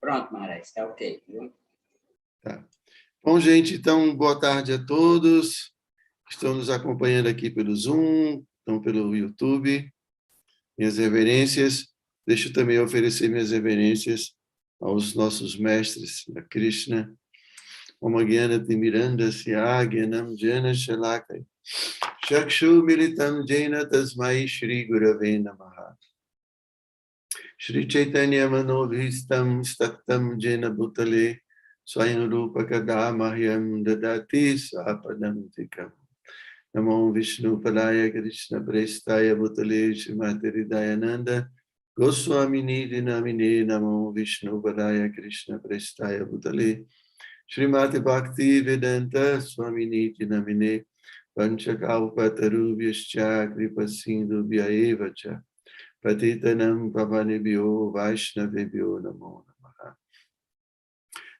Pronto, Maharaj, está ok, viu? Tá. Bom, gente, então, boa tarde a todos que estão nos acompanhando aqui pelo Zoom, estão pelo YouTube. Minhas reverências. Deixa eu também oferecer minhas reverências aos nossos mestres da Krishna. Om Gyana Timiranda Syagyanam Jana Shalakai. Chakshu Militam Jena Tasmai Shri Gurave Namaha. Shri Chaitanya Manobhistam Staktam Jena Bhutale Swayam Rupa Kadamahyam Dadati Sapadam Tikam. Namo Vishnu Padaya Krishna Prestaya Bhutale Srimati Hridayananda Goswamini Dinamine Namo Vishnu Padaya Krishna Prestaya Bhutale Srimati Bhakti Vedanta Swamini Dinamine Panchakalpatarubhyascha Kripasindu Vyaevacha Patitanam Pavanebhyo Vaishnavebhyo Namo Namaha.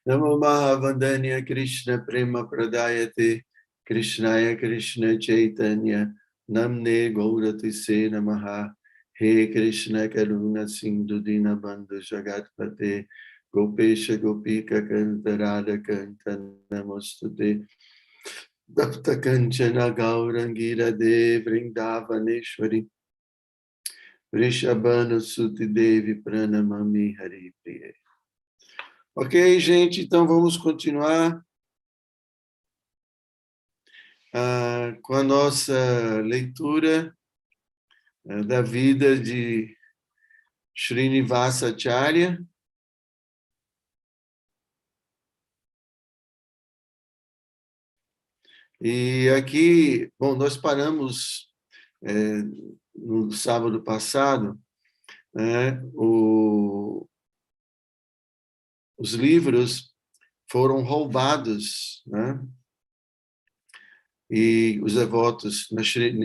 Namo Mahavandanya Krishna Prema Pradayate Krishnaya Krishna Chaitanya Namne Gaurati Se Namaha. He Krishna Karuna Sindhu Dinabandhu Jagatpate Gopesha Gopika Kanta Radha Kanta Namostute Dapta Kanchana Gaurangira De Vrindavaneshwari Vrishabhanu Suti Devi Pranamami Hari Priye. Ok, gente, então vamos continuar com a nossa leitura da vida de Srinivasa Acharya. E aqui, bom, nós paramos no sábado passado, né, os livros foram roubados, né? E os devotos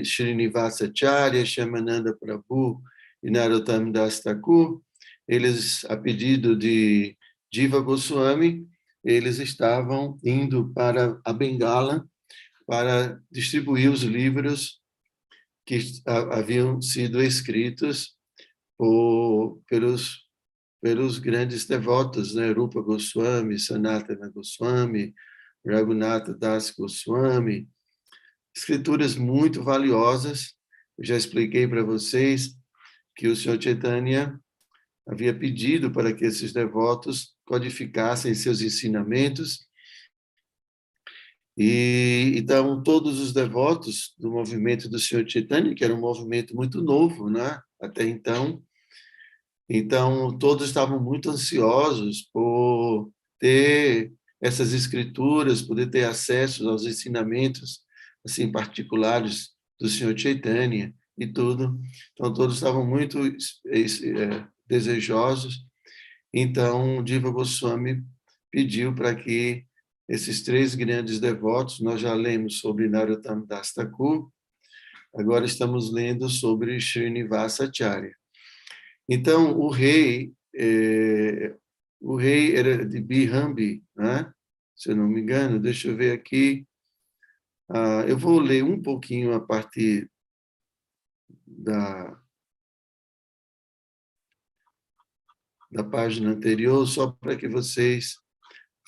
Srinivasa Acharya, Shyamananda Prabhu e Narottam Das Thakur, eles, a pedido de Jiva Goswami, eles estavam indo para a Bengala para distribuir os livros que haviam sido escritos pelos grandes devotos, né? Rupa Goswami, Sanatana Goswami, Raghunatha Das Goswami, escrituras muito valiosas. Eu já expliquei para vocês que o Senhor Chaitanya havia pedido para que esses devotos codificassem seus ensinamentos. E então todos os devotos do movimento do Senhor Chaitanya, que era um movimento muito novo, né, até então, todos estavam muito ansiosos por ter essas escrituras, poder ter acesso aos ensinamentos assim particulares do Senhor Chaitanya e tudo. Então todos estavam muito desejosos. Então Jiva Goswami pediu para que esses três grandes devotos, nós já lemos sobre Narottam Das Thakur, agora estamos lendo sobre Srinivasa Acharya. Então, o rei era de Bihambi, né? Se eu não me engano, deixa eu ver aqui. Eu vou ler um pouquinho a partir da página anterior, só para que vocês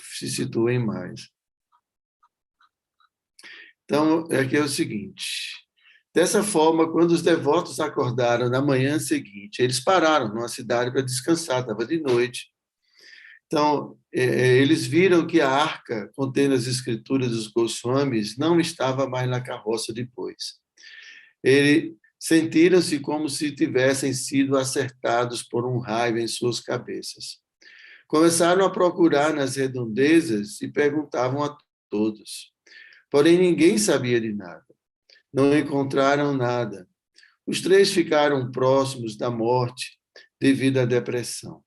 se situem mais. Então, aqui é o seguinte. Dessa forma, quando os devotos acordaram na manhã seguinte, eles pararam numa cidade para descansar, estava de noite. Então, eles viram que a arca contendo as escrituras dos Goswamis não estava mais na carroça de bois. Eles sentiram-se como se tivessem sido acertados por um raio em suas cabeças. Começaram a procurar nas redondezas e perguntavam a todos. Porém, ninguém sabia de nada. Não encontraram nada. Os três ficaram próximos da morte devido à depressão.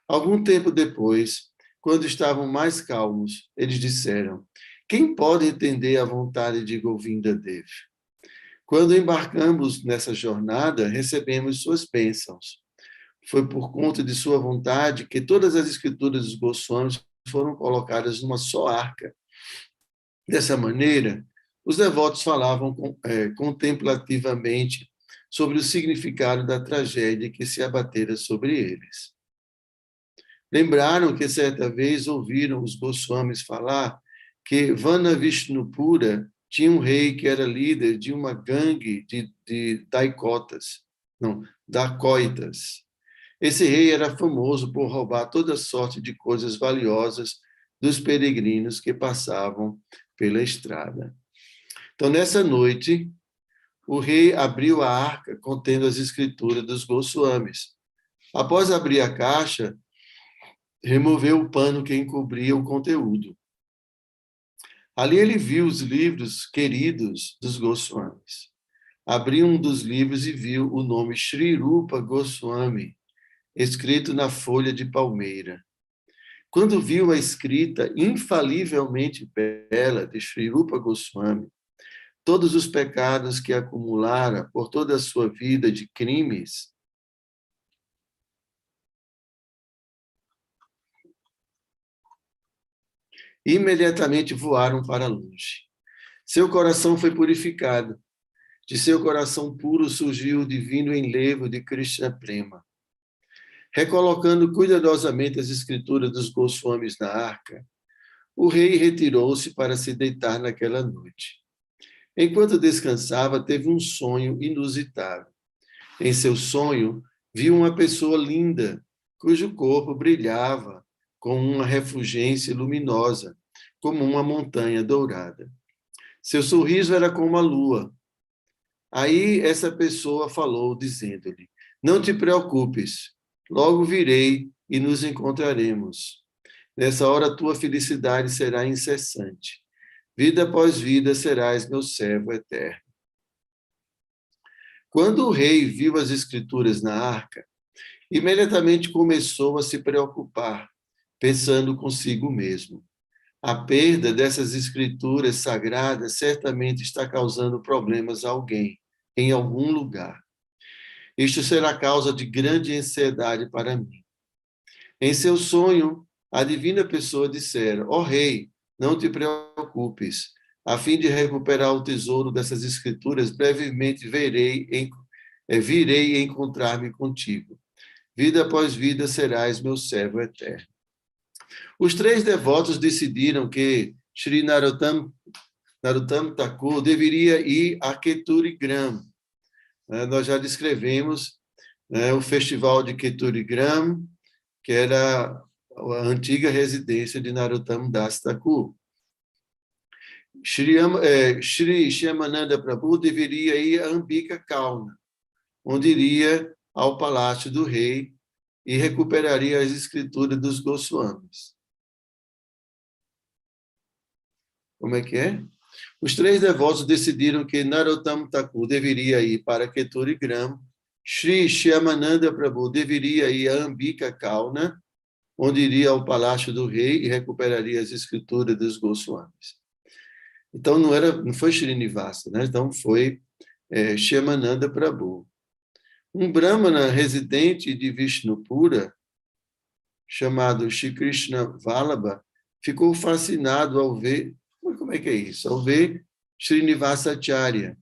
Algum tempo depois, quando estavam mais calmos, eles disseram: quem pode entender a vontade de Govinda Dev? Quando embarcamos nessa jornada, recebemos suas bênçãos. Foi por conta de sua vontade que todas as escrituras dos Goswamis foram colocadas numa só arca. Dessa maneira, os devotos falavam contemplativamente sobre o significado da tragédia que se abatera sobre eles. Lembraram que certa vez ouviram os Goswamis falar que Vana Vishnupura tinha um rei que era líder de uma gangue de daikotas, não, dacoitas. Esse rei era famoso por roubar toda sorte de coisas valiosas dos peregrinos que passavam pela estrada. Então, nessa noite, o rei abriu a arca contendo as escrituras dos Goswamis. Após abrir a caixa, removeu o pano que encobria o conteúdo. Ali ele viu os livros queridos dos Goswamis. Abriu um dos livros e viu o nome Sri Rupa Goswami, escrito na folha de palmeira. Quando viu a escrita infalivelmente bela de Sri Rupa Goswami, todos os pecados que acumulara por toda a sua vida de crimes, imediatamente voaram para longe. Seu coração foi purificado. De seu coração puro surgiu o divino enlevo de Krishna Prema. Recolocando cuidadosamente as escrituras dos Goswamis na arca, o rei retirou-se para se deitar naquela noite. Enquanto descansava, teve um sonho inusitado. Em seu sonho, viu uma pessoa linda, cujo corpo brilhava com uma refulgência luminosa, como uma montanha dourada. Seu sorriso era como a lua. Aí essa pessoa falou, dizendo-lhe: não te preocupes, logo virei e nos encontraremos. Nessa hora tua felicidade será incessante. Vida após vida serás meu servo eterno. Quando o rei viu as escrituras na arca, imediatamente começou a se preocupar, pensando consigo mesmo: a perda dessas escrituras sagradas certamente está causando problemas a alguém, em algum lugar. Isto será causa de grande ansiedade para mim. Em seu sonho, a divina pessoa dissera: ó rei, não te preocupes. A fim de recuperar o tesouro dessas escrituras, brevemente virei encontrar-me contigo. Vida após vida serás meu servo eterno. Os três devotos decidiram que Sri Narottam Thakur deveria ir a Keturigram. Nós já descrevemos o festival de Keturigram, que era a antiga residência de Narottam Das Thakur. Shri Shyamananda Prabhu deveria ir a Ambika Kauna, onde iria ao palácio do rei e recuperaria as escrituras dos Goswamis. Como é que é? Os três devotos decidiram que Narottam Thakur deveria ir para Keturigram, Shri Shyamananda Prabhu deveria ir a Ambika Kauna, onde iria ao palácio do rei e recuperaria as escrituras dos Goswamis. Então, não foi Srinivasa, né? Então foi Shyamananda Prabhu. Um brahmana residente de Vishnupura, chamado Shri Krishna Vallabha, ficou fascinado ao ver, como é que é isso? Ao ver Srinivasacharya,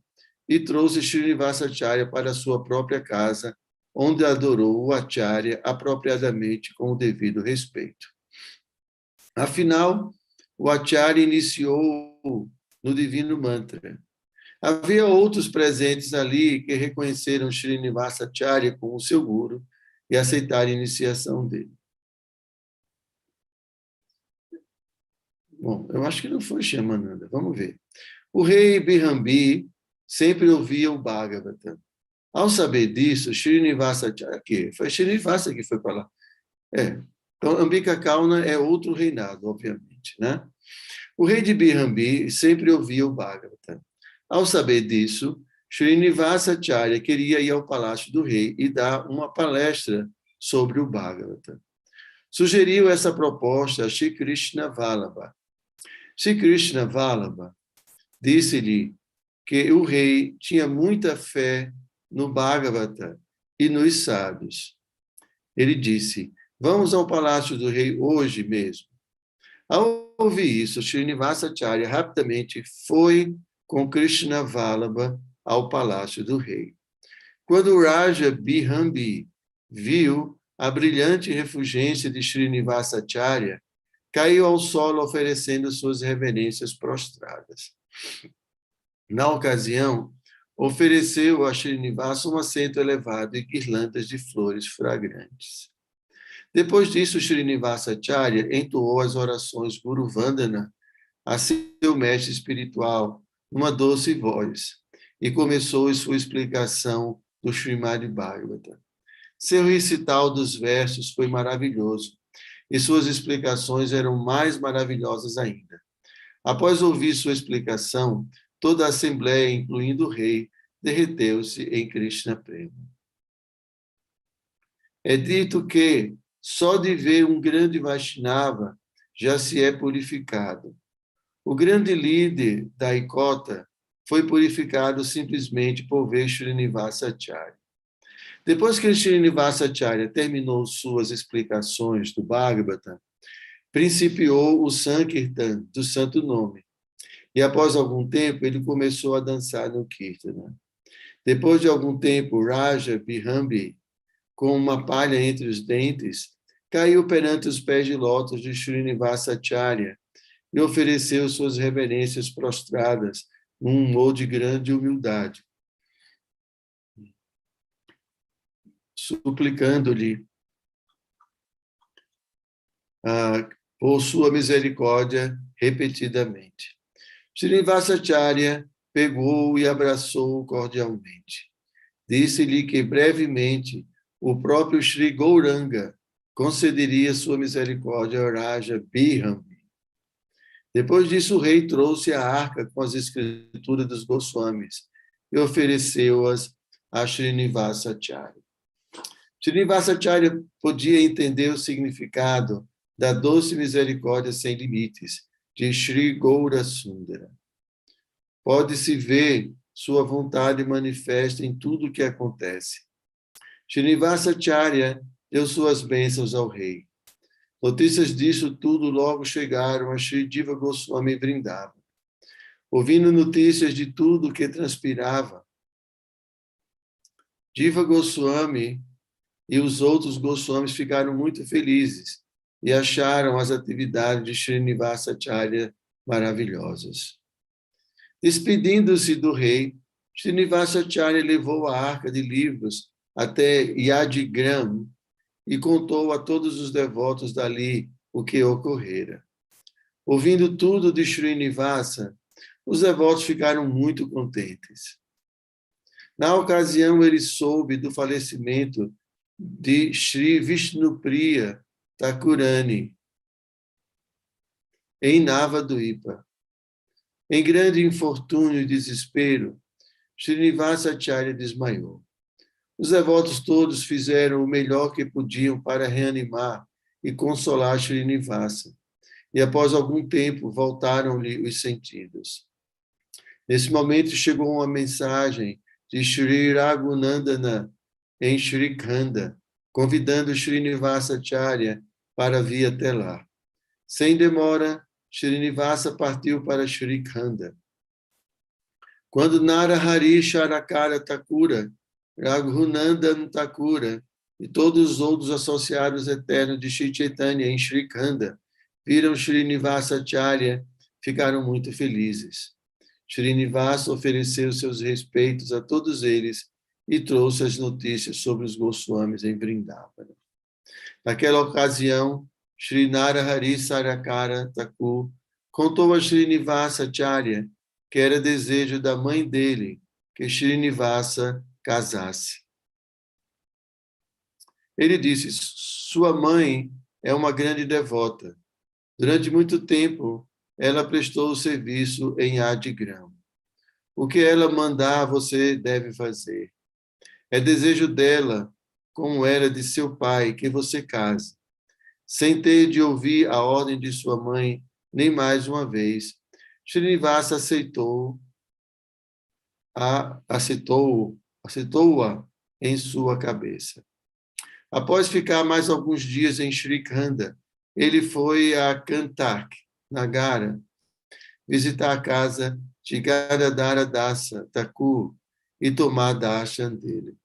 e trouxe Srinivasacharya para a sua própria casa, onde adorou o Acharya apropriadamente com o devido respeito. Afinal, o Acharya iniciou no divino mantra. Havia outros presentes ali que reconheceram Srinivasacharya como seu guru e aceitaram a iniciação dele. Bom, eu acho que não foi Shyamananda, vamos ver. O rei Bihambi sempre ouvia o Bhagavatam. Ao saber disso, Srinivasacharya, foi Srinivasa que foi para lá. Então, Ambika Kauna é outro reinado, obviamente, né? O rei de Bihambi sempre ouvia o Bhagavatam. Ao saber disso, Srinivasacharya queria ir ao palácio do rei e dar uma palestra sobre o Bhagavatam. Sugeriu essa proposta a Shri Krishna Vallabha. Shri Krishna Vallabha disse-lhe que o rei tinha muita fé no Bhagavatam e nos sábios. Ele disse: vamos ao palácio do rei hoje mesmo. Ao ouvir isso, Srinivasacharya rapidamente foi com Krishna Vallabha ao palácio do rei. Quando o Raja Bihambi viu a brilhante refulgência de Srinivasacharya caiu ao solo oferecendo suas reverências prostradas. Na ocasião, ofereceu a Srinivasa um assento elevado e guirlandas de flores fragrantes. Depois disso, Srinivasacharya entoou as orações Guru Vandana a seu mestre espiritual, numa doce voz, e começou sua explicação do Srimad Bhagavatam. Seu recital dos versos foi maravilhoso, e suas explicações eram mais maravilhosas ainda. Após ouvir sua explicação, toda a assembleia, incluindo o rei, derreteu-se em Krishna Prema. É dito que só de ver um grande Vaishnava já se é purificado. O grande líder da Ikota foi purificado simplesmente por ver Srinivasacharya. Depois que Srinivasacharya terminou suas explicações do Bhagavatam, principiou o Sankirtan do Santo Nome. E após algum tempo, ele começou a dançar no Kirtana. Depois de algum tempo, Raja Bihambi, com uma palha entre os dentes, caiu perante os pés de lótus de Srinivasacharya e ofereceu suas reverências prostradas num humor de grande humildade, suplicando-lhe por sua misericórdia repetidamente. Srinivasacharya pegou e abraçou-o cordialmente. Disse-lhe que brevemente o próprio Sri Gauranga concederia sua misericórdia ao Raja Bihambi. Depois disso, o rei trouxe a arca com as escrituras dos Goswamis e ofereceu-as a Srinivasacharya. Srinivasacharya podia entender o significado da doce misericórdia sem limites de Sri Gaura Sundara. Pode-se ver sua vontade manifesta em tudo o que acontece. Srinivasacharya deu suas bênçãos ao rei. Notícias disso tudo logo chegaram a Sri Diva Goswami Vrindavan. Ouvindo notícias de tudo o que transpirava, Diva Goswami e os outros Goswamis ficaram muito felizes e acharam as atividades de Srinivasacharya maravilhosas. Despedindo-se do rei, Srinivasacharya levou a arca de livros até Yadigram e contou a todos os devotos dali o que ocorrera. Ouvindo tudo de Srinivasa, os devotos ficaram muito contentes. Na ocasião, ele soube do falecimento de Sri Vishnupriya Thakurani, em Navadvipa. Em grande infortúnio e desespero, Srinivasacharya desmaiou. Os devotos todos fizeram o melhor que podiam para reanimar e consolar Srinivasa, e após algum tempo voltaram-lhe os sentidos. Nesse momento chegou uma mensagem de Sri Raghunandana em Shrikhanda, convidando Srinivasacharya para vir até lá. Sem demora, Srinivasa partiu para Shrikhanda. Quando Narahari Sharakara Thakura, Raghunandan Thakura e todos os outros associados eternos de Shri Chaitanya em Shrikhanda viram Srinivasacharya, ficaram muito felizes. Srinivasa ofereceu seus respeitos a todos eles e trouxe as notícias sobre os Goswamis em Vrindavana. Naquela ocasião, Sri Narahari Sarakara Thakur contou a Srinivasacharya que era desejo da mãe dele que Srinivasa casasse. Ele disse: sua mãe é uma grande devota. Durante muito tempo, ela prestou o serviço em Adigram. O que ela mandar, você deve fazer. É desejo dela, como era de seu pai, que você case. Sem ter de ouvir a ordem de sua mãe, nem mais uma vez, Srinivasa aceitou-a em sua cabeça. Após ficar mais alguns dias em Shrikhanda, ele foi a Kantak, Nagara, visitar a casa de Gadadhara Dasa Thakur e tomar darshan dele.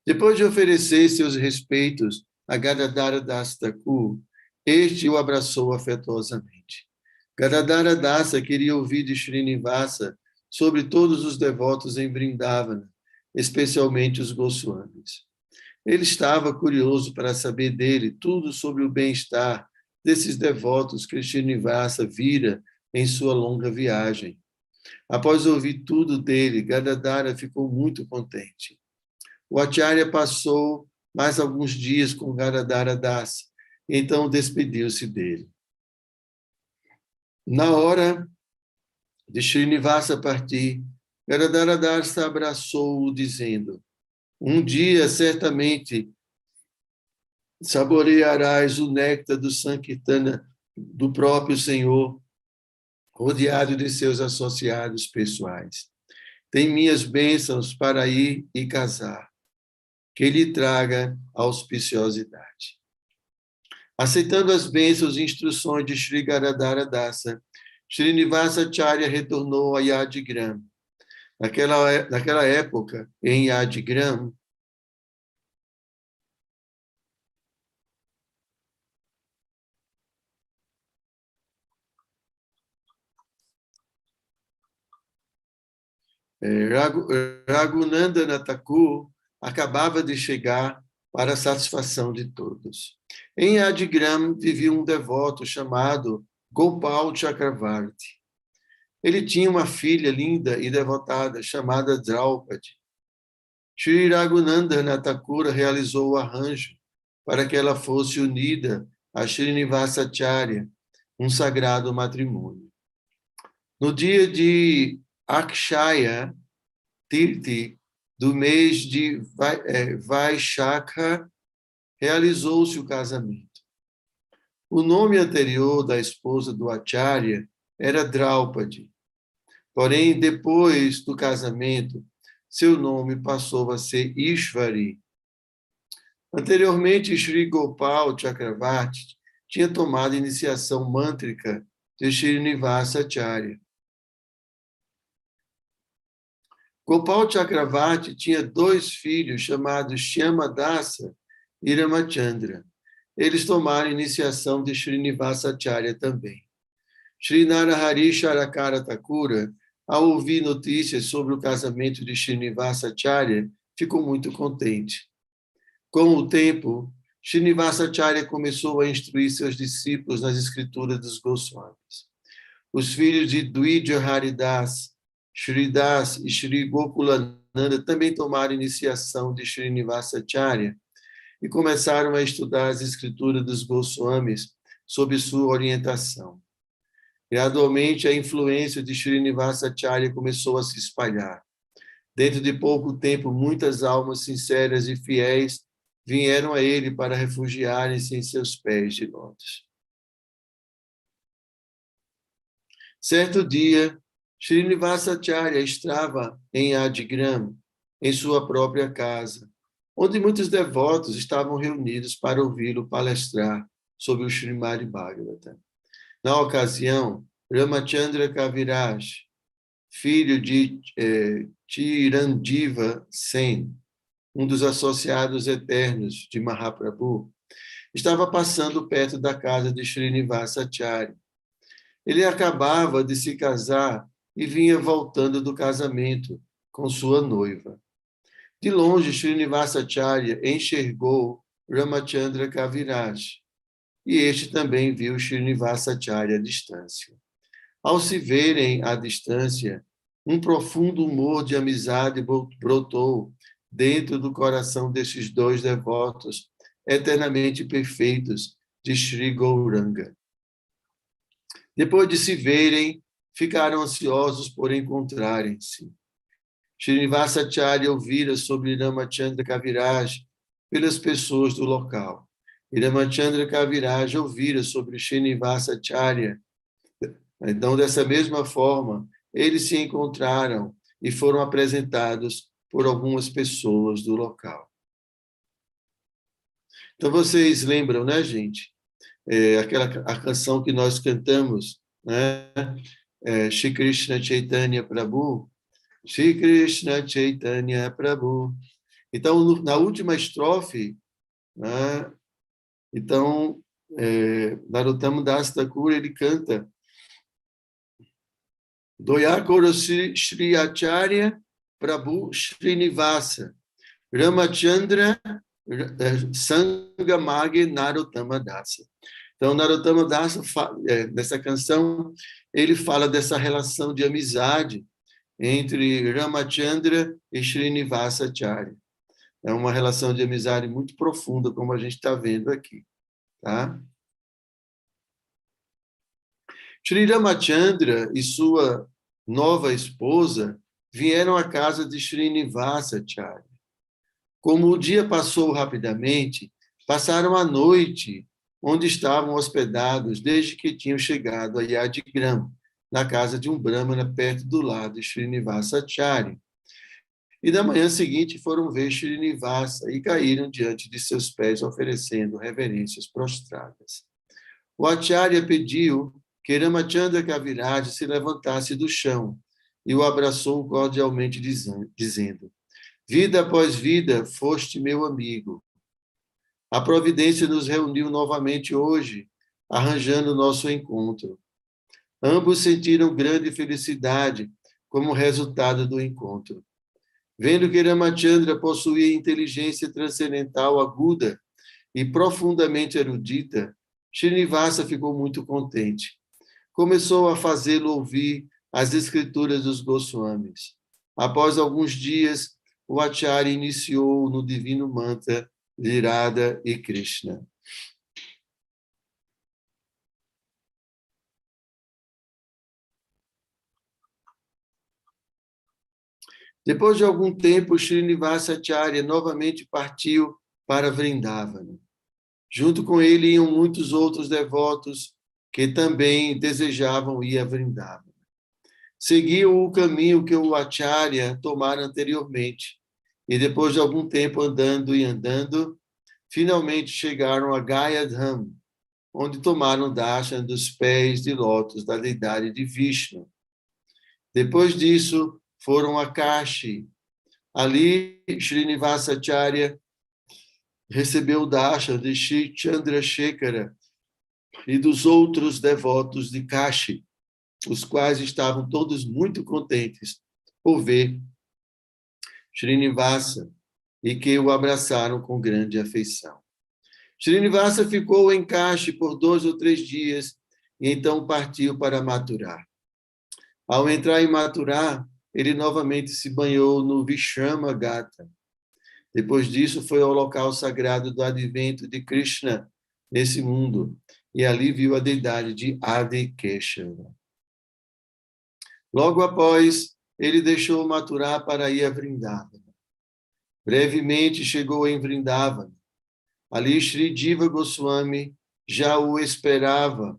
Depois de oferecer seus respeitos a Gadadhara Das Thakur, este o abraçou afetuosamente. Gadadhara Dasa queria ouvir de Srinivasa sobre todos os devotos em Vrindavana, especialmente os Goswamis. Ele estava curioso para saber dele tudo sobre o bem-estar desses devotos que Srinivasa vira em sua longa viagem. Após ouvir tudo dele, Gadadhara ficou muito contente. O Acharya passou mais alguns dias com Gadadhara Dasa, então despediu-se dele. Na hora de Srinivasa partir, Gadadhara Dasa abraçou-o, dizendo: um dia, certamente, saborearás o néctar do Sankirtana do próprio Senhor, rodeado de seus associados pessoais. Tem minhas bênçãos para ir e casar, que lhe traga auspiciosidade. Aceitando as bênçãos e instruções de Sri Gadadhara Dasa, Srinivasa Acharya retornou a Yadigram. Naquela época, em Yadigram, Raghunandana Thakur acabava de chegar para a satisfação de todos. Em Adigram vivia um devoto chamado Gopal Chakravarti. Ele tinha uma filha linda e devotada chamada Draupadi. Shri Raghunandana Thakur realizou o arranjo para que ela fosse unida a Srinivasa Acharya, um sagrado matrimônio. No dia de Akshaya Tirthi, do mês de Vaishakha, realizou-se o casamento. O nome anterior da esposa do Acharya era Draupadi. Porém, depois do casamento, seu nome passou a ser Ishvari. Anteriormente, Shri Gopal Chakravarti tinha tomado iniciação mântrica de Srinivasa Acharya. Gopal Chakravarti tinha 2 filhos chamados Shyamadasa e Ramachandra. Eles tomaram iniciação de Srinivasa Acharya também. Shri Narahari Charakara Thakura, ao ouvir notícias sobre o casamento de Srinivasa Acharya, ficou muito contente. Com o tempo, Srinivasa Acharya começou a instruir seus discípulos nas escrituras dos Goswamis. Os filhos de Dwija Haridas, Shri Das e Shri Gokulananda também tomaram iniciação de Srinivasa Acharya e começaram a estudar as escrituras dos Goswamis sob sua orientação. Gradualmente, a influência de Srinivasa Acharya começou a se espalhar. Dentro de pouco tempo, muitas almas sinceras e fiéis vieram a ele para refugiarem-se em seus pés de lótus. Certo dia, Srinivasa Acharya estava em Adigram, em sua própria casa, onde muitos devotos estavam reunidos para ouvi-lo palestrar sobre o Srimad Bhagavatam. Na ocasião, Ramachandra Kaviraj, filho de Chiranjiva Sen, um dos associados eternos de Mahaprabhu, estava passando perto da casa de Srinivasa Acharya. Ele acabava de se casar e vinha voltando do casamento com sua noiva. De longe, Srinivasa Acharya enxergou Ramachandra Kaviraj, e este também viu Srinivasa Acharya à distância. Ao se verem à distância, um profundo humor de amizade brotou dentro do coração desses 2 devotos eternamente perfeitos de Sri Gauranga. Depois de se verem, ficaram ansiosos por encontrarem-se. Srinivasa Acharya ouvira sobre Ramachandra Kaviraj pelas pessoas do local. E Ramachandra Kaviraj ouvira sobre Srinivasa Acharya. Então, dessa mesma forma, eles se encontraram e foram apresentados por algumas pessoas do local. Então, vocês lembram, né, gente? A canção que nós cantamos, né? Shri Krishna Chaitanya Prabhu, Shri Krishna Chaitanya Prabhu, Então, na última estrofe, né, então, Narottama Das Thakur, ele canta Doyakoro Shri Acharya Prabhu Srinivasa Ramachandra Sangamage Narottama Dasa. Então, Narottama Dasa, nessa canção, ele fala dessa relação de amizade entre Ramachandra e Srinivasa Acharya. É uma relação de amizade muito profunda, como a gente está vendo aqui. Tá? Shri Ramachandra e sua nova esposa vieram à casa de Srinivasa Acharya. Como o dia passou rapidamente, passaram a noite onde estavam hospedados desde que tinham chegado a Yadigram, na casa de um brahmana perto do lar de Srinivasa Acharya. E na manhã seguinte foram ver Srinivasa e caíram diante de seus pés, oferecendo reverências prostradas. O Acharya pediu que Ramachandra Kaviraj se levantasse do chão e o abraçou cordialmente, dizendo: vida após vida, foste meu amigo. A providência nos reuniu novamente hoje, arranjando nosso encontro. Ambos sentiram grande felicidade como resultado do encontro. Vendo que Ramachandra possuía inteligência transcendental aguda e profundamente erudita, Srinivasa ficou muito contente. Começou a fazê-lo ouvir as escrituras dos Goswamis. Após alguns dias, o Acharya iniciou no divino mantra de Radha e Krishna. Depois de algum tempo, Srinivasa Acharya novamente partiu para Vrindavana. Junto com ele iam muitos outros devotos que também desejavam ir a Vrindavana. Seguiam o caminho que o Acharya tomara anteriormente, e depois de algum tempo andando e andando, finalmente chegaram a Gayadham, onde tomaram darshan dos pés de lótus da deidade de Vishnu. Depois disso, foram a Kashi. Ali, Srinivasa Acharya recebeu o darshan de Shri Chandrasekhara e dos outros devotos de Kashi, os quais estavam todos muito contentes por ver Srinivasa e que o abraçaram com grande afeição. Srinivasa ficou em Kashi por 2 ou 3 dias e então partiu para Mathura. Ao entrar em Mathura, ele novamente se banhou no Vishrama Gata. Depois disso, foi ao local sagrado do advento de Krishna nesse mundo e ali viu a deidade de Adi Keshava. Logo após, ele deixou Mathura para ir a Vrindavana. Brevemente chegou em Vrindavana. Ali, Shri Diva Goswami já o esperava.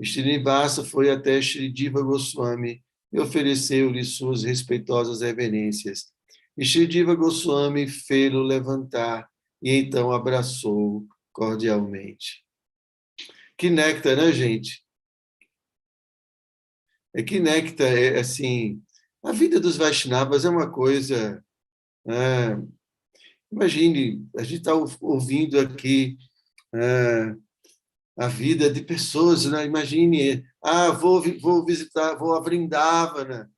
Srinivasa foi até Shri Diva Goswami e ofereceu-lhe suas respeitosas reverências. E Shri Diva Goswami fê-lo levantar e então abraçou cordialmente. Que néctar, né, gente? Que néctar, assim, a vida dos Vaishnavas é uma coisa... imagine, a gente está ouvindo aqui a vida de pessoas, né? Imagine, vou visitar, vou a Vrindavana,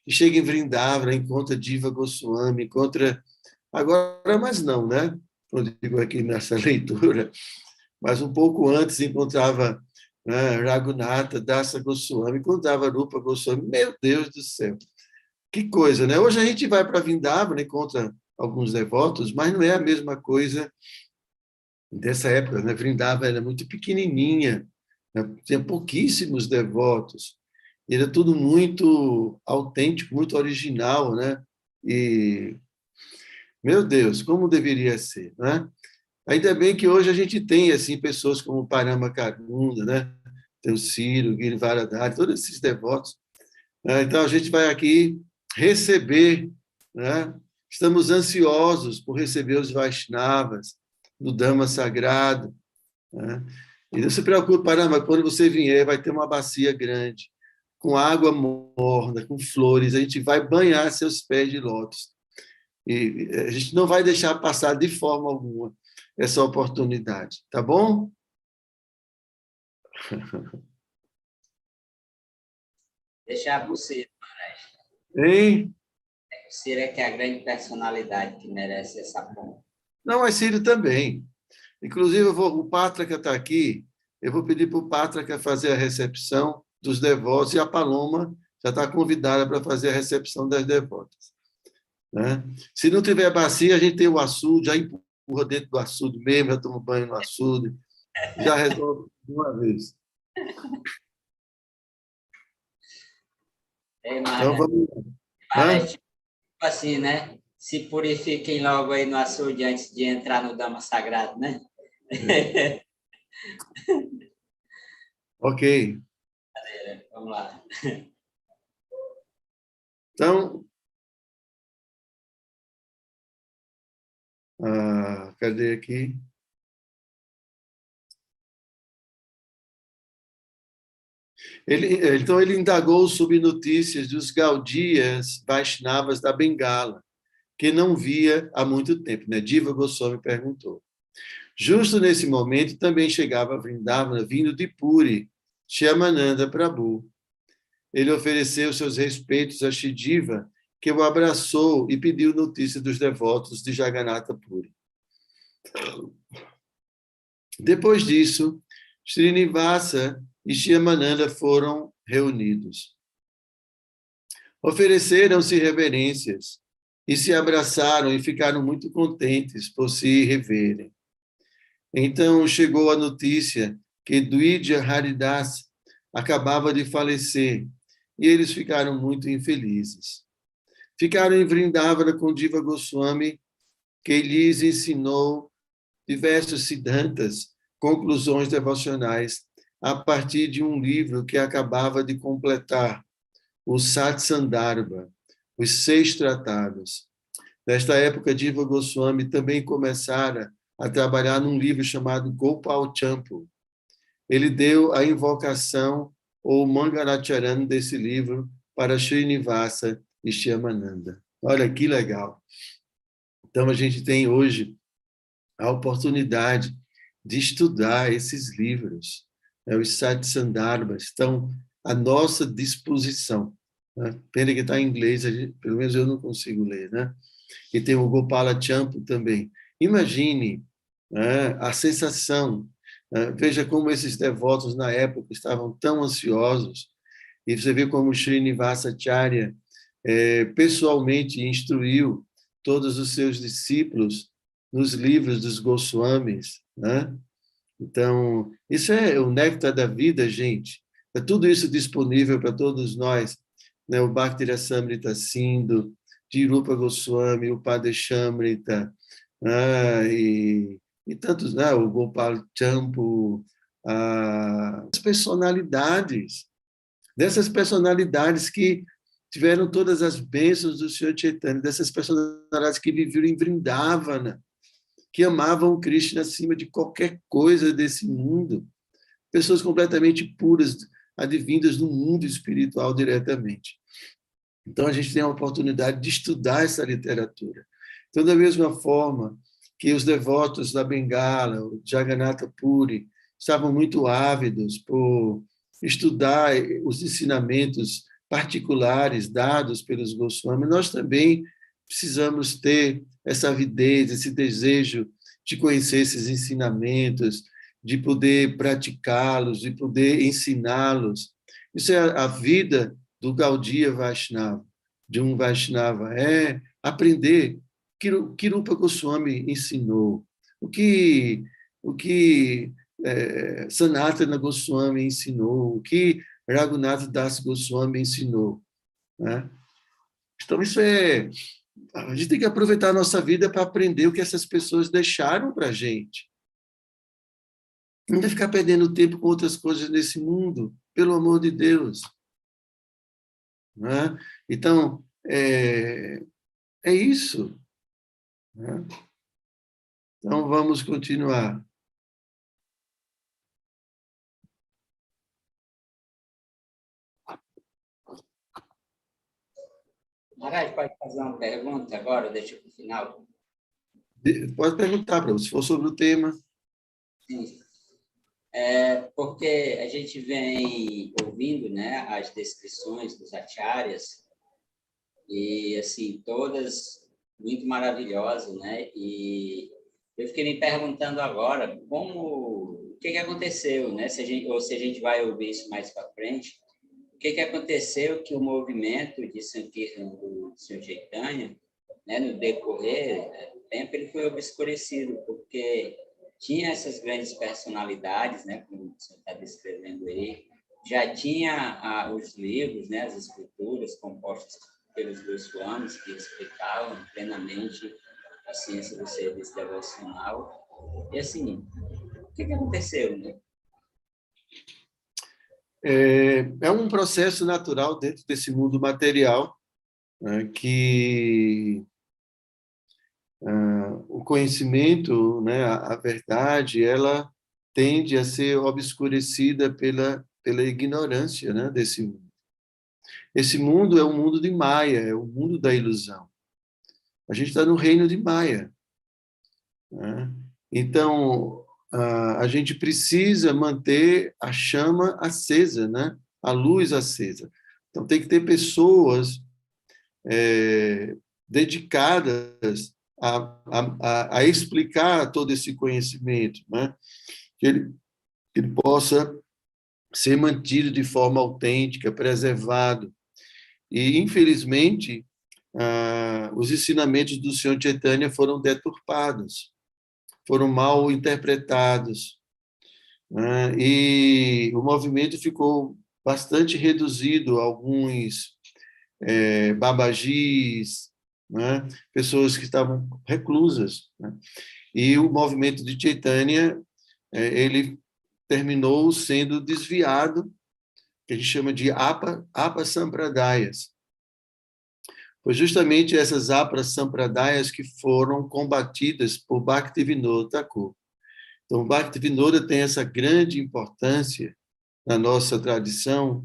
e chega em Vrindavana, encontra Diva Goswami, encontra... Agora, mas não, né? Quando digo aqui nessa leitura, mas um pouco antes encontrava Raghunatha Dasa Goswami, encontrava Rupa Goswami. Meu Deus do céu! Que coisa, né? Hoje a gente vai para Vrindavana, encontra alguns devotos, mas não é a mesma coisa dessa época, né? Vrindavana era muito pequenininha, né? Tinha pouquíssimos devotos, era tudo muito autêntico, muito original, né? E, meu Deus, como deveria ser, né? Ainda bem que hoje a gente tem assim pessoas como Parama Kadunda, né? Tem o Ciro, Girivaradari, todos esses devotos. Então a gente vai aqui receber, né? Estamos ansiosos por receber os Vaishnavas do Dhamma Sagrado, né? E não se preocupe, Parama, quando você vier, vai ter uma bacia grande, com água morna, com flores, a gente vai banhar seus pés de lótus. E a gente não vai deixar passar de forma alguma essa oportunidade, tá bom? Deixar por ser. Hein? Ciro é que é a grande personalidade que merece essa ponta. Não, mas Círio também. Inclusive, o Pátraca está aqui, eu vou pedir para o Pátraca fazer a recepção dos devotos, e a Paloma já está convidada para fazer a recepção das devotas. Né? Se não tiver bacia, a gente tem o açude, já empurra dentro do açude mesmo, já toma banho no açude, já resolve de uma vez. É, Então, vamos lá. mas tipo assim, né? Se purifiquem logo aí no açude antes de entrar no Dama Sagrado, né? Ok. Vamos lá. Então, cadê aqui? Então, ele indagou sobre notícias dos Gaudias Vaishnavas da Bengala, que não via há muito tempo, né? Diva Goswami perguntou. Justo nesse momento, também chegava Vrindavana, vindo de Puri, Shyamananda Prabhu. Ele ofereceu seus respeitos a Shidiva, que o abraçou e pediu notícia dos devotos de Jagannatha Puri. Depois disso, Srinivasa e Shyamananda foram reunidos. Ofereceram-se reverências e se abraçaram e ficaram muito contentes por se reverem. Então chegou a notícia que Dwidya Haridas acabava de falecer e eles ficaram muito infelizes. Ficaram em Vrindavana com Diva Goswami, que lhes ensinou diversos siddhantas, conclusões devocionais, a partir de um livro que acabava de completar, o Satsandarbha, os 6 tratados. Nesta época, Diva Goswami também começara a trabalhar num livro chamado Gopal Champu. Ele deu a invocação ou Mangalacharan desse livro para Srinivasa e Shyamananda. Olha que legal. Então, a gente tem hoje a oportunidade de estudar esses livros. Os Sete Sandarbhas estão à nossa disposição. Né? Pena que está em inglês, pelo menos eu não consigo ler. Né? E tem o Gopala Champu também. Imagine, né, a sensação. Né? Veja como esses devotos na época estavam tão ansiosos. E você vê como Srinivasa Acharya pessoalmente instruiu todos os seus discípulos nos livros dos Goswamis. Né? Então, isso é o néctar da vida, gente. É tudo isso disponível para todos nós. Né? O Bhakti Rasamrita Sindhu, Tirupa Goswami, o Padeshamrita, e tantos, né? O Gopal Champu, as personalidades, dessas personalidades que tiveram todas as bênçãos do Senhor Chaitanya, dessas personalidades que viveram em Vrindavana, que amavam o Krishna acima de qualquer coisa desse mundo, pessoas completamente puras, advindas do mundo espiritual diretamente. Então, a gente tem a oportunidade de estudar essa literatura. Então, da mesma forma que os devotos da Bengala, o Jagannatha Puri, estavam muito ávidos por estudar os ensinamentos particulares dados pelos Goswami, nós também precisamos ter essa avidez, esse desejo de conhecer esses ensinamentos, de poder praticá-los, de poder ensiná-los. Isso é a vida do Gaudiya Vaishnava, de um Vaishnava, é aprender o que Rupa Goswami ensinou, o que Sanatana Goswami ensinou, o que Raghunatha Das Goswami ensinou. Né? Então, a gente tem que aproveitar a nossa vida para aprender o que essas pessoas deixaram para a gente. Não vai ficar perdendo tempo com outras coisas nesse mundo, pelo amor de Deus. Né? Então, é isso. Né? Então, vamos continuar. Maharaj, pode fazer uma pergunta agora, deixa para o final? Pode perguntar para você, se for sobre o tema. Sim. Porque a gente vem ouvindo, né, as descrições dos acharyas, e, assim, todas muito maravilhosas, né? E eu fiquei me perguntando agora o que aconteceu, né? Ou se a gente vai ouvir isso mais para frente, o que aconteceu que o movimento de Sankirtan do Sr. Chaitanya, né, no decorrer do tempo, ele foi obscurecido, porque tinha essas grandes personalidades, né, como você está descrevendo aí, já tinha os livros, né, as escrituras compostas pelos Goswamis, que explicavam plenamente a ciência do serviço devocional. E, assim, o que aconteceu, né? É um processo natural dentro desse mundo material, né, que o conhecimento, né, a verdade, ela tende a ser obscurecida pela ignorância, né, desse mundo. Esse mundo é um mundo de Maia, é o mundo da ilusão. A gente está no reino de Maia, né? Então, a gente precisa manter a chama acesa, né? A luz acesa. Então, tem que ter pessoas dedicadas a explicar todo esse conhecimento, né? Que ele possa ser mantido de forma autêntica, preservado. E, infelizmente, os ensinamentos do Senhor Chaitanya foram deturpados, foram mal interpretados, né? E o movimento ficou bastante reduzido a alguns babagis, né? Pessoas que estavam reclusas, né? E o movimento de Chaitanya, ele terminou sendo desviado, que a gente chama de apa sampradayas. Foi justamente essas apa sampradayas que foram combatidas por Bhaktivinoda Thakur. Então, Bhaktivinoda tem essa grande importância na nossa tradição,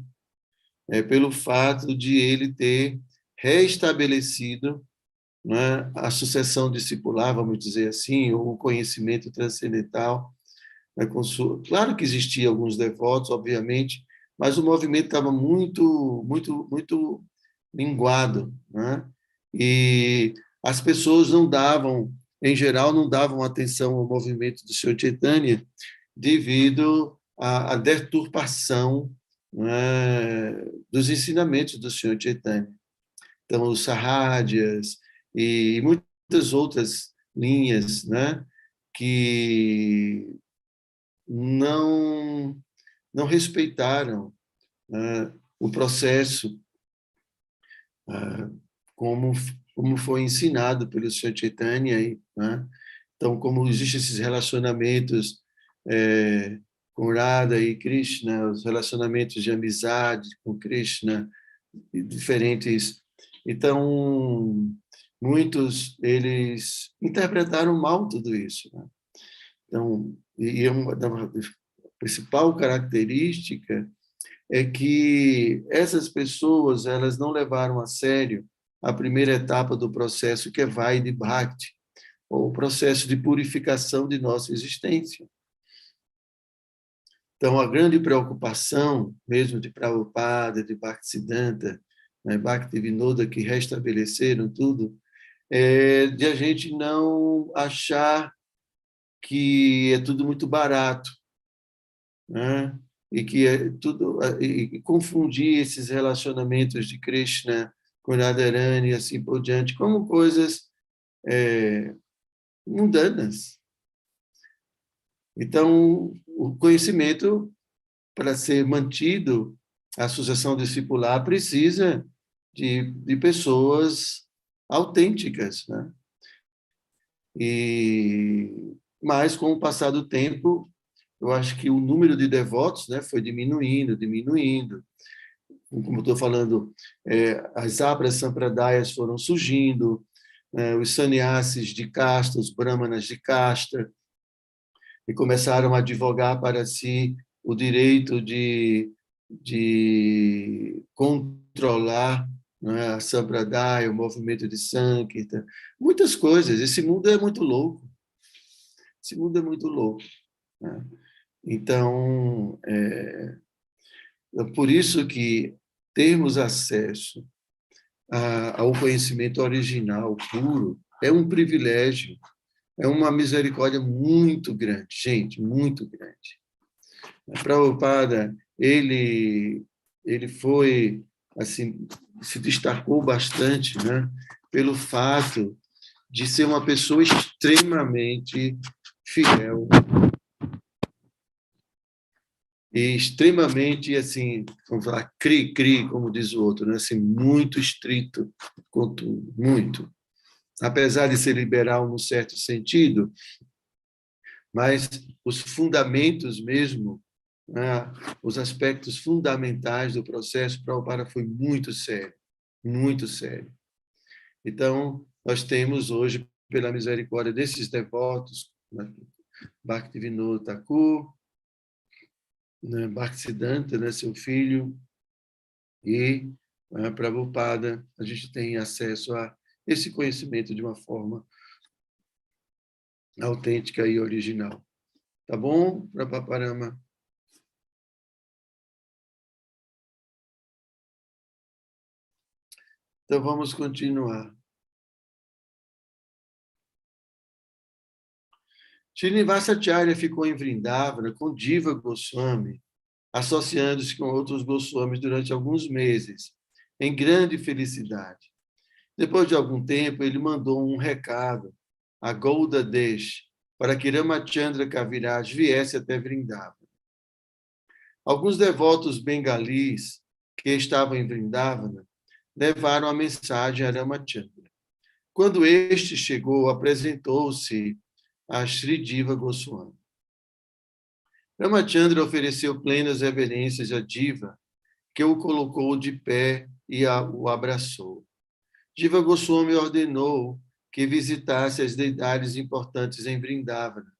pelo fato de ele ter reestabelecido, né, a sucessão discipular, vamos dizer assim, ou o conhecimento transcendental. Né, claro que existiam alguns devotos, obviamente, mas o movimento estava muito minguado, né? E as pessoas não davam, em geral, não davam atenção ao movimento do Senhor Chaitanya devido à deturpação, né, dos ensinamentos do Senhor Chaitanya. Então, os sarrádias e muitas outras linhas, né, que não não respeitaram, né, o processo, ah, como como foi ensinado pelo Sr. Chaitanya, né? Então, como existem esses relacionamentos com Radha e Krishna, os relacionamentos de amizade com Krishna, diferentes. Então, muitos eles interpretaram mal tudo isso, né? Então, e uma da principal característica é que essas pessoas elas não levaram a sério a primeira etapa do processo, que é Vaidhi Bhakti, ou o processo de purificação de nossa existência. Então, a grande preocupação, mesmo de Prabhupada, de Bhaktisiddhanta, né, Bhaktivinoda, que restabeleceram tudo, é de a gente não achar que é tudo muito barato, né? E que é tudo, e confundir esses relacionamentos de Krishna com Radharani e assim por diante como coisas mundanas. Então, o conhecimento, para ser mantido, a associação discipular precisa de pessoas autênticas, né? Mas, com o passar do tempo, eu acho que o número de devotos, né, foi diminuindo. Como eu estou falando, as abras sampradayas foram surgindo, os sannyasis de casta, os brahmanas de casta, e começaram a advogar para si o direito de controlar não é? A Sampradaya, o movimento de Sankirtan, muitas coisas. Esse mundo é muito louco. Esse mundo é muito louco, né? Então, é por isso que termos acesso ao conhecimento original, puro, é um privilégio, é uma misericórdia muito grande, gente, muito grande. Prabhupada, ele foi, assim, se destacou bastante, né, pelo fato de ser uma pessoa extremamente fiel e extremamente, assim, vamos falar, cri-cri, como diz o outro, né, assim, muito estrito com tudo, muito. Apesar de ser liberal num certo sentido, mas os fundamentos mesmo, né, os aspectos fundamentais do processo, Prabhupada foi muito sério, muito sério. Então, nós temos hoje, pela misericórdia desses devotos, né, Bhaktivinoda Thakur, né, Bhaktisiddhanta, né, seu filho, e Prabhupada, a gente tem acesso a esse conhecimento de uma forma autêntica e original. Tá bom, Prabhupada? Então, vamos continuar. Srinivasacharya ficou em Vrindavana com Diva Goswami, associando-se com outros Goswamis durante alguns meses, em grande felicidade. Depois de algum tempo, ele mandou um recado a Gouda Desh para que Ramachandra Kaviraj viesse até Vrindavana. Alguns devotos bengalis que estavam em Vrindavana levaram a mensagem a Ramachandra. Quando este chegou, apresentou-se a Sri Diva Goswami. Ramachandra ofereceu plenas reverências à Diva, que o colocou de pé e o abraçou. Diva Goswami ordenou que visitasse as deidades importantes em Vrindavana,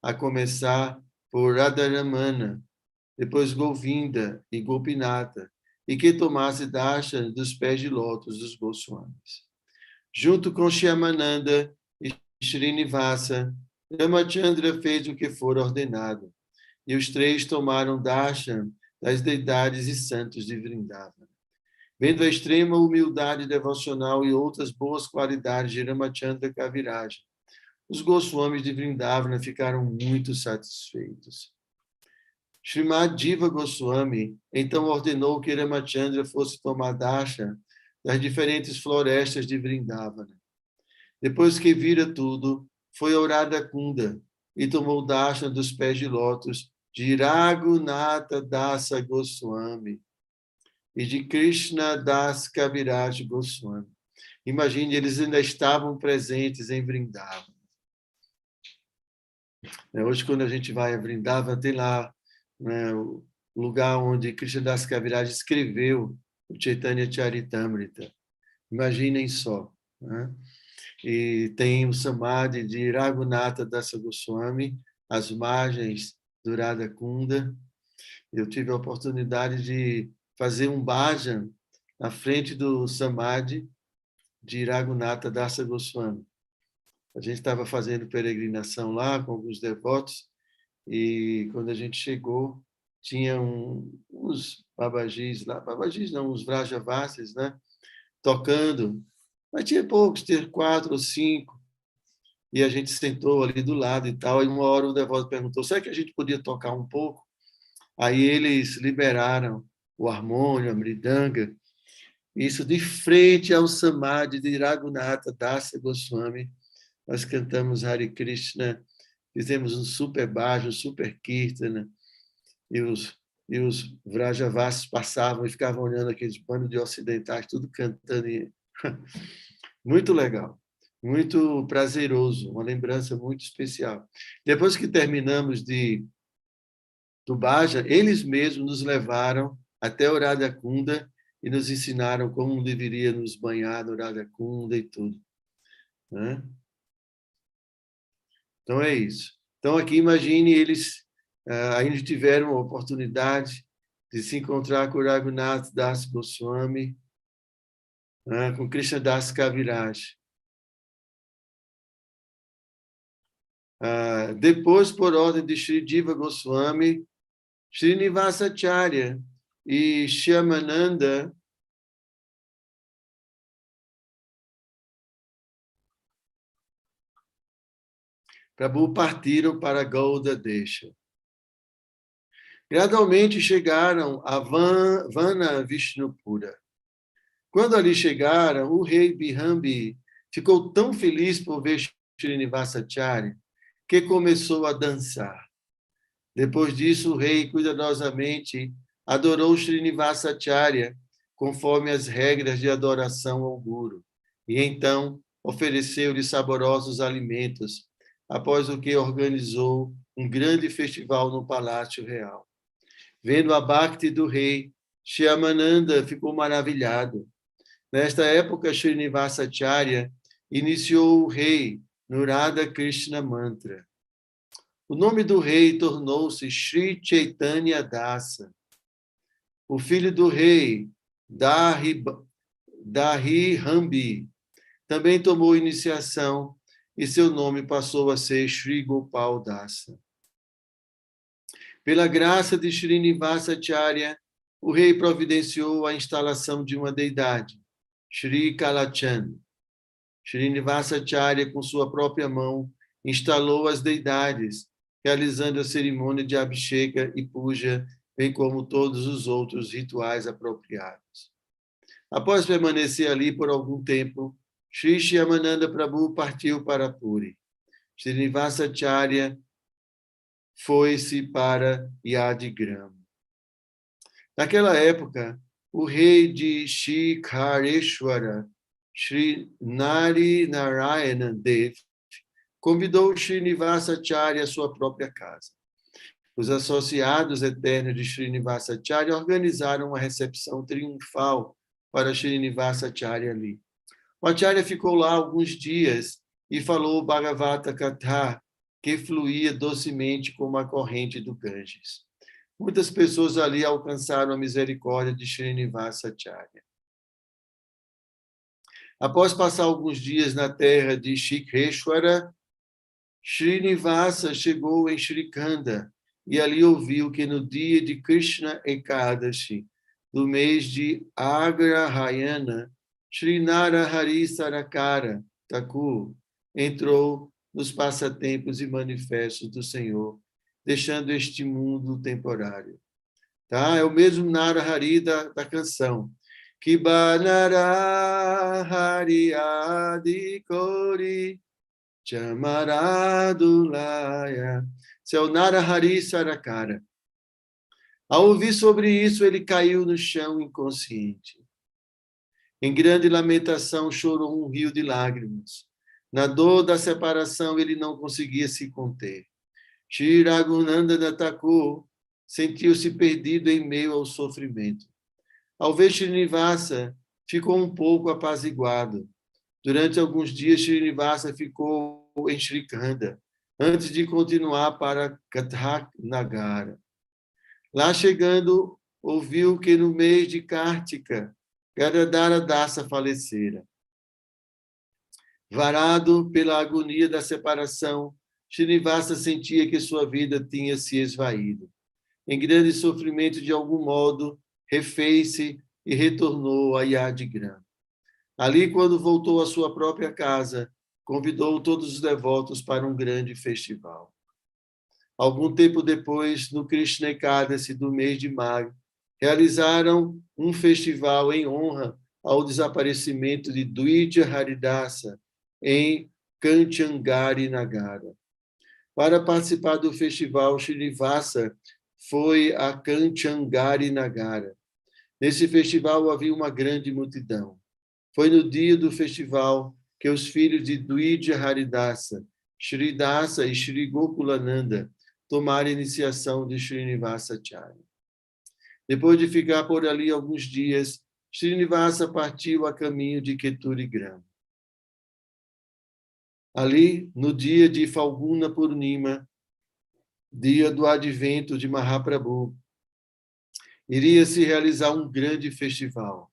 a começar por Radharamana, depois Govinda e Gopinata, e que tomasse darshan dos pés de lótus dos Goswamis. Junto com Shyamananda e Srinivasa, Ramachandra fez o que for ordenado, e os três tomaram darshan das deidades e santos de Vrindavana. Vendo a extrema humildade devocional e outras boas qualidades de Ramachandra Kaviraj, os Goswamis de Vrindavana ficaram muito satisfeitos. Srimad Diva Goswami então ordenou que Ramachandra fosse tomar darshan das diferentes florestas de Vrindavana. Depois que vira tudo, foi a Radha-kunda e tomou darshan dos pés de lótus de Raghunatha Dasa Goswami e de Krishna Das Kaviraj Goswami. Imagine, eles ainda estavam presentes em Vrindavana. Hoje, quando a gente vai a Vrindavana, tem lá, né, o lugar onde Krishna Das Kaviraj escreveu o Chaitanya Charitamrita. Imaginem só. Né? E tem o Samadhi de Raghunatha Dasa Goswami, às margens do Radha Kunda. Eu tive a oportunidade de fazer um bhajan na frente do Samadhi de Raghunatha Dasa Goswami. A gente estava fazendo peregrinação lá com alguns devotos e quando a gente chegou, tinha uns babajis lá, babajis não, uns vrajavasis, né, tocando, mas tinha poucos, tinha 4 ou 5, e a gente sentou ali do lado e tal, e uma hora o devoto perguntou, será que a gente podia tocar um pouco? Aí eles liberaram o harmônio, a mridanga, isso de frente ao Samadhi de Raghunatha Dasa Goswami. Nós cantamos Hare Krishna, fizemos um super bhajan, um super kirtana, e os Vrajavasis passavam e ficavam olhando aqueles bandos de ocidentais, tudo cantando. Muito legal, muito prazeroso, uma lembrança muito especial. Depois que terminamos do bhajan, eles mesmos nos levaram até o Radha Kunda e nos ensinaram como deveria nos banhar no Radha Kunda e tudo. Né? Então, é isso. Então, aqui, imagine, eles ainda tiveram a oportunidade de se encontrar com o Raghunath Das Goswami com Krishnadas Kaviraj. Depois, por ordem de Sri Diva Goswami, Srinivasacharya e Shyamananda Prabhu partiram para Gauda Desha. Gradualmente chegaram a Vana Vishnupura. Quando ali chegaram, o rei Bihambi ficou tão feliz por ver Srinivasacharya que começou a dançar. Depois disso, o rei cuidadosamente adorou Srinivasacharya conforme as regras de adoração ao Guru, e então ofereceu-lhe saborosos alimentos, após o que organizou um grande festival no Palácio Real. Vendo a Bhakti do rei, Shyamananda ficou maravilhado. Nesta época, Srinivasacharya iniciou o rei no Radha Krishna Mantra. O nome do rei tornou-se Sri Chaitanya Dasa. O filho do rei, Darihambi, também tomou iniciação e seu nome passou a ser Sri Gopal Dasa. Pela graça de Srinivasacharya, o rei providenciou a instalação de uma deidade, Sri Kalachan. Srinivasacharya, com sua própria mão, instalou as deidades, realizando a cerimônia de Abhisheka e Puja, bem como todos os outros rituais apropriados. Após permanecer ali por algum tempo, Sri Shyamananda Prabhu partiu para Puri. Srinivasacharya foi-se para Yadigram. Naquela época, o rei de Shikhareshwara, Sri Nari Narayana Dev, convidou Srinivasacharya à sua própria casa. Os associados eternos de Srinivasacharya organizaram uma recepção triunfal para Srinivasacharya ali. O Acharya ficou lá alguns dias e falou o Bhagavata Katha, que fluía docemente como a corrente do Ganges. Muitas pessoas ali alcançaram a misericórdia de Srinivasacharya. Após passar alguns dias na terra de Shikheshwara, Srinivasa chegou em Shrikanda e ali ouviu que no dia de Krishna Ekadashi, do mês de Agrahayana, Sri Narahari Sarakara Thakur entrou nos passatempos e manifestos do Senhor, deixando este mundo temporário. Tá? É o mesmo Narahari da canção. Kibanarahari Adikori Chamaradulaya. Esse é o Narahari Sarakara. Ao ouvir sobre isso, ele caiu no chão inconsciente. Em grande lamentação, chorou um rio de lágrimas. Na dor da separação, ele não conseguia se conter. Shri Raghunandana Thakur sentiu-se perdido em meio ao sofrimento. Ao ver Srinivasa, ficou um pouco apaziguado. Durante alguns dias, Srinivasa ficou em Shrikanda, antes de continuar para Kathak Nagara. Lá chegando, ouviu que no mês de Kartika, Gadadhara Dasa falecera. Varado pela agonia da separação, Srinivasa sentia que sua vida tinha se esvaído. Em grande sofrimento, de algum modo, refez-se e retornou a Yadigram. Ali, quando voltou à sua própria casa, convidou todos os devotos para um grande festival. Algum tempo depois, no Krishna Ekadasi do mês de Magh, realizaram um festival em honra ao desaparecimento de Dwija Haridasa em Kanchanagari Nagara. Para participar do festival, Srinivasa foi a Kanchanagari Nagara. Nesse festival havia uma grande multidão. Foi no dia do festival que os filhos de Dwija Haridasa, Shri Dasa e Shri Gokulananda tomaram a iniciação de Srinivasacharya. Depois de ficar por ali alguns dias, Srinivasa partiu a caminho de Keturigram. Ali, no dia de Falguna Purnima, dia do advento de Mahaprabhu, iria se realizar um grande festival.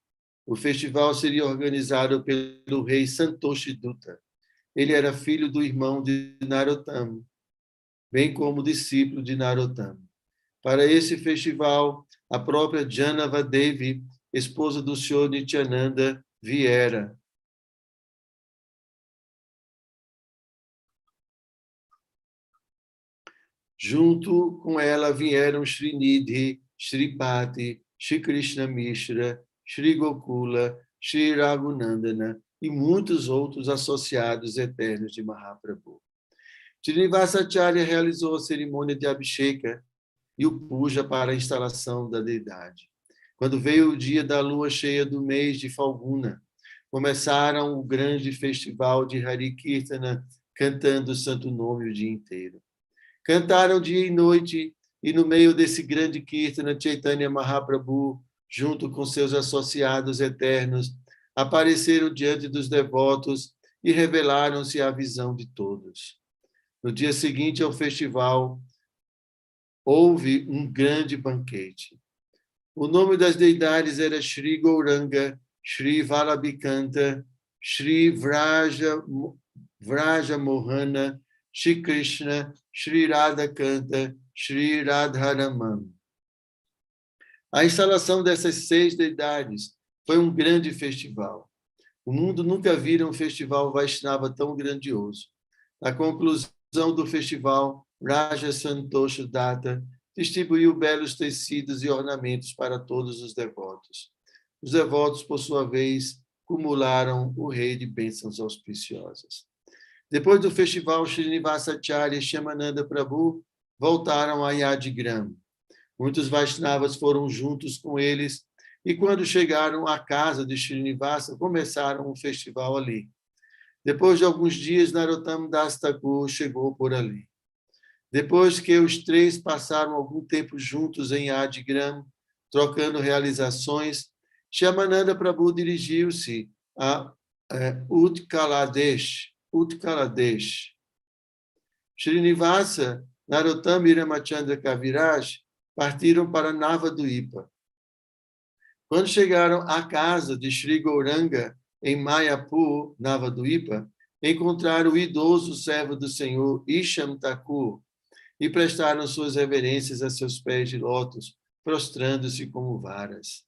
O festival seria organizado pelo rei Santoshi Dutta. Ele era filho do irmão de Narottama, bem como discípulo de Narottama. Para esse festival, a própria Janava Devi, esposa do Senhor Nityananda, viera. Junto com ela vieram Srinidhi, Sripati, Shri Krishna Mishra, Shri Gokula, Shri Raghunandana e muitos outros associados eternos de Mahaprabhu. Srinivasacharya realizou a cerimônia de Abhisheka e o puja para a instalação da deidade. Quando veio o dia da lua cheia do mês de Falguna, começaram o grande festival de Hari Kirtana, cantando o santo nome o dia inteiro. Cantaram dia e noite, e no meio desse grande Kirtana, Chaitanya Mahaprabhu, junto com seus associados eternos, apareceram diante dos devotos e revelaram-se à visão de todos. No dia seguinte ao festival, houve um grande banquete. O nome das deidades era Shri Gauranga, Shri Vallabhikanta, Shri Vraja Mohana, Shri Krishna, Shri Radhakanta, Shri Radharaman. A instalação dessas 6 deidades foi um grande festival. O mundo nunca vira um festival Vaishnava tão grandioso. Na conclusão do festival, Raja Santosha Datta distribuiu belos tecidos e ornamentos para todos os devotos. Os devotos, por sua vez, cumularam o rei de bênçãos auspiciosas. Depois do festival, Srinivasacharya e Shyamananda Prabhu voltaram a Yadigram. Muitos Vaishnavas foram juntos com eles e, quando chegaram à casa de Srinivasa, começaram um festival ali. Depois de alguns dias, Narottam Das Thakur chegou por ali. Depois que os 3 passaram algum tempo juntos em Yadigram, trocando realizações, Shyamananda Prabhu dirigiu-se a Utkaladesh. Srinivasa, Narottama e Ramachandra Kaviraj partiram para Navaduipa. Quando chegaram à casa de Shri Gauranga, em Mayapur, Navaduipa, encontraram o idoso servo do Senhor, Isham Thakur, e prestaram suas reverências a seus pés de lótus, prostrando-se como varas.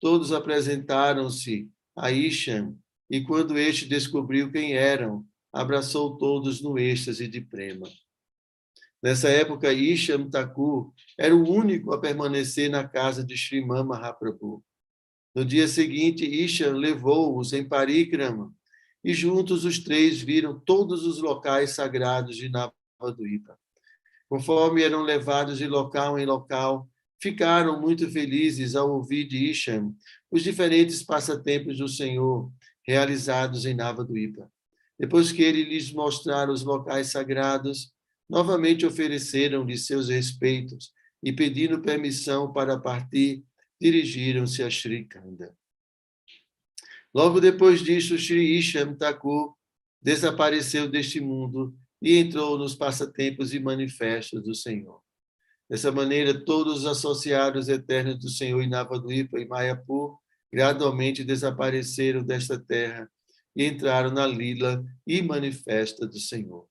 Todos apresentaram-se a Isham, e quando este descobriu quem eram, abraçou todos no êxtase de prema. Nessa época, Isham Thakur era o único a permanecer na casa de Sriman Mahaprabhu. No dia seguinte, Isham levou-os em Parikrama, e juntos os 3 viram todos os locais sagrados de Navaduipa. Conforme eram levados de local em local, ficaram muito felizes ao ouvir de Isham os diferentes passatempos do Senhor realizados em Navaduipa. Depois que ele lhes mostrara os locais sagrados, novamente ofereceram-lhe seus respeitos e, pedindo permissão para partir, dirigiram-se a Shri Khanda. Logo depois disso, Shri Isham Thakur desapareceu deste mundo e entrou nos passatempos e manifestos do Senhor. Dessa maneira, todos os associados eternos do Senhor em Navaduipa e Mayapur gradualmente desapareceram desta terra e entraram na lila e manifesta do Senhor.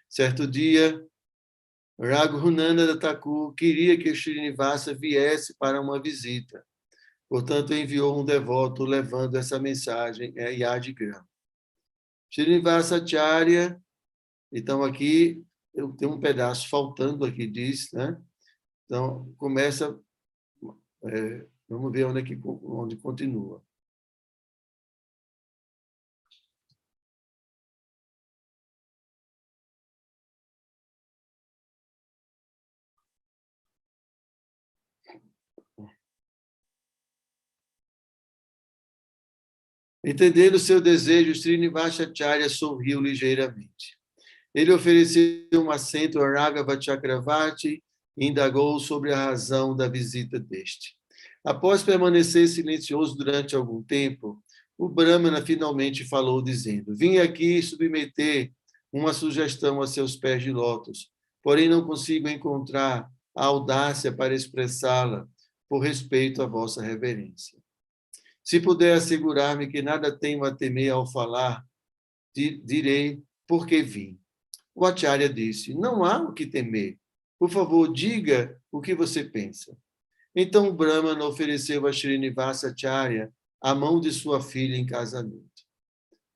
Certo dia, Raghunandana Thakur queria que Srinivasa viesse para uma visita. Portanto, enviou um devoto levando essa mensagem a Yadigram. Srinivasacharya, então aqui eu tenho um pedaço faltando aqui, diz, né? Então, começa, vamos ver onde continua. Entendendo seu desejo, Srinivasacharya sorriu ligeiramente. Ele ofereceu um assento a Raghava Chakravarti e indagou sobre a razão da visita deste. Após permanecer silencioso durante algum tempo, o Brahmana finalmente falou, dizendo: vim aqui submeter uma sugestão a seus pés de lótus, porém não consigo encontrar a audácia para expressá-la por respeito à vossa reverência. Se puder assegurar-me que nada tenho a temer ao falar, direi por que vim. O Acharya disse, não há o que temer. Por favor, diga o que você pensa. Então o Brahmana ofereceu a Srinivasa Acharya a mão de sua filha em casamento.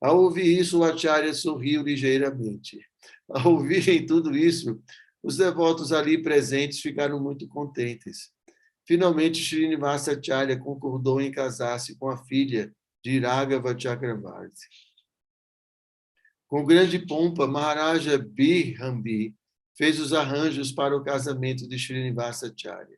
Ao ouvir isso, o Acharya sorriu ligeiramente. Ao ouvirem tudo isso, os devotos ali presentes ficaram muito contentes. Finalmente, Srinivasa Acharya concordou em casar-se com a filha de Raghava Chakravarti. Com grande pompa, Maharaja Bihambi fez os arranjos para o casamento de Srinivasa Acharya.